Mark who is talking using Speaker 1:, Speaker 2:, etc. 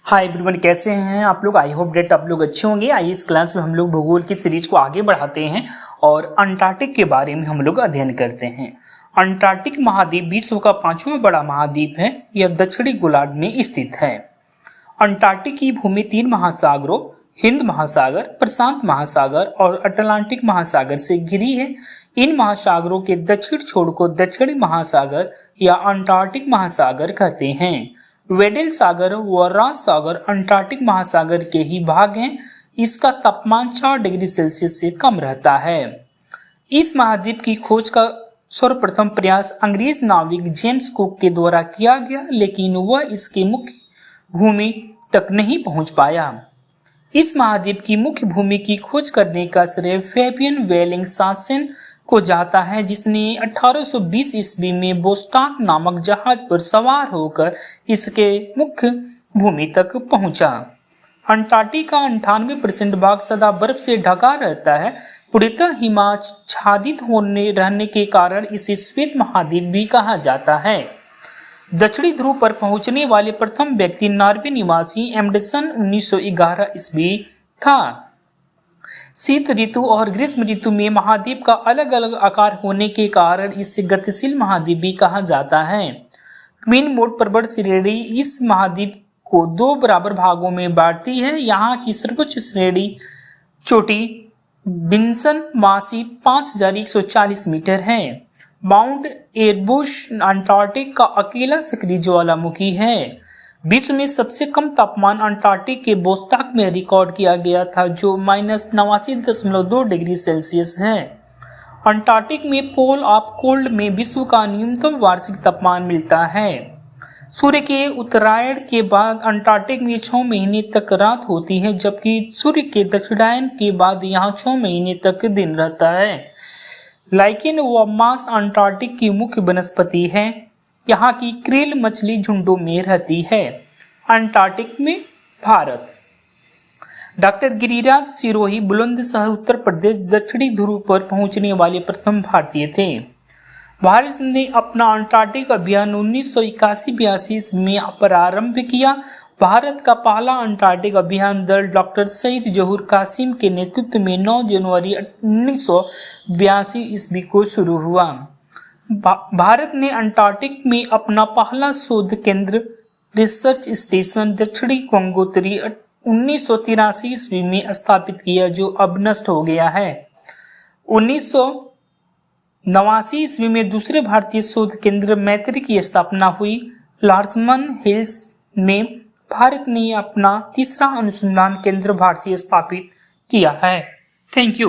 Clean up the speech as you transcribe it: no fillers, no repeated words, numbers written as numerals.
Speaker 1: Hi everyone, कैसे हैं आप लोग। आई होप डेट आप लोग अच्छे होंगे। आइए इस क्लास में हम लोग भूगोल की सीरीज को आगे बढ़ाते हैं और अंटार्कटिक के बारे में हम लोग अध्ययन करते हैं। अंटार्कटिक महाद्वीप विश्व का 5वां बड़ा महाद्वीप है। यह दक्षिणी गोलार्ध में स्थित है। अंटार्कटिक की भूमि 3 महासागरों हिंद महासागर, प्रशांत महासागर और अटलांटिक महासागर से घिरी है। इन महासागरों के दक्षिण छोर को दक्षिणी महासागर या अंटार्कटिक महासागर कहते हैं। वेडेल सागर व रास सागर अंटार्कटिक महासागर के ही भाग हैं। इसका तापमान 4 डिग्री सेल्सियस से कम रहता है। इस महाद्वीप की खोज का सर्वप्रथम प्रयास अंग्रेज नाविक जेम्स कुक के द्वारा किया गया, लेकिन वह इसके मुख्य भूमि तक नहीं पहुंच पाया। इस महाद्वीप की मुख्य भूमि की खोज करने का श्रेय फैबियन वेलिंगशासन को जाता है, जिसने 1820 ईस्वी में बोस्टॉक नामक जहाज पर सवार होकर इसके मुख्य भूमि तक पहुंचा। अंटार्कटिका 98% भाग सदा बर्फ से ढका रहता है। पूर्णतः हिमाच्छादित रहने के कारण इसे श्वेत महाद्वीप भी कहा जाता है। दक्षिणी ध्रुव पर पहुंचने वाले प्रथम व्यक्ति नॉर्वे निवासी एम्डसन 1911 ईस्वी था। शीत ऋतु और ग्रीष्म ऋतु में महाद्वीप का अलग अलग आकार होने के कारण इसे गतिशील महाद्वीप भी कहा जाता है। क्वीन मोड पर्वत श्रेणी इस महाद्वीप को 2 बराबर भागों में बांटती है। यहाँ की सर्वोच्च श्रेणी चोटी विन्सन मासी 5140 मीटर है। माउंट एरबुस अंटार्कटिक का अकेला सक्रिय ज्वालामुखी है। विश्व में सबसे कम तापमान अंटार्कटिक के बोस्टॉक में रिकॉर्ड किया गया था, जो -89.2 डिग्री सेल्सियस है। अंटार्कटिक में पोल ऑफ कोल्ड में विश्व का न्यूनतम वार्षिक तापमान मिलता है। सूर्य के उत्तरायण के बाद अंटार्कटिक में 6 महीने तक रात होती है, जबकि सूर्य के दक्षिणायन के बाद यहाँ 6 महीने तक दिन रहता है। लाइकेन व मास अंटार्कटिक की मुख्य वनस्पति है। यहाँ की क्रेल मछली झुंडों में रहती है। अंटार्कटिक में भारत। डॉक्टर गिरिराज सिरोही बुलंदशहर उत्तर प्रदेश दक्षिणी ध्रुव पर पहुंचने वाले प्रथम भारतीय थे। भारत ने अपना अंटार्कटिक अभियान 1981-82 में प्रारंभ किया। भारत का पहला अंटार्कटिक अभियान दल डॉक्टर सईद जहूर कासिम के नेतृत्व में 9 जनवरी 1982 ईस्वी को शुरू हुआ। भारत ने अंटार्कटिक में अपना पहला शोध केंद्र रिसर्च स्टेशन दक्षिणी गंगोत्री 1983 ईस्वी में स्थापित किया, जो अब नष्ट हो गया है। 1989 ईस्वी में दूसरे भारतीय शोध केंद्र मैत्री की स्थापना हुई। लार्समन हिल्स में भारत ने अपना तीसरा अनुसंधान केंद्र भारतीय स्थापित किया है। Thank you.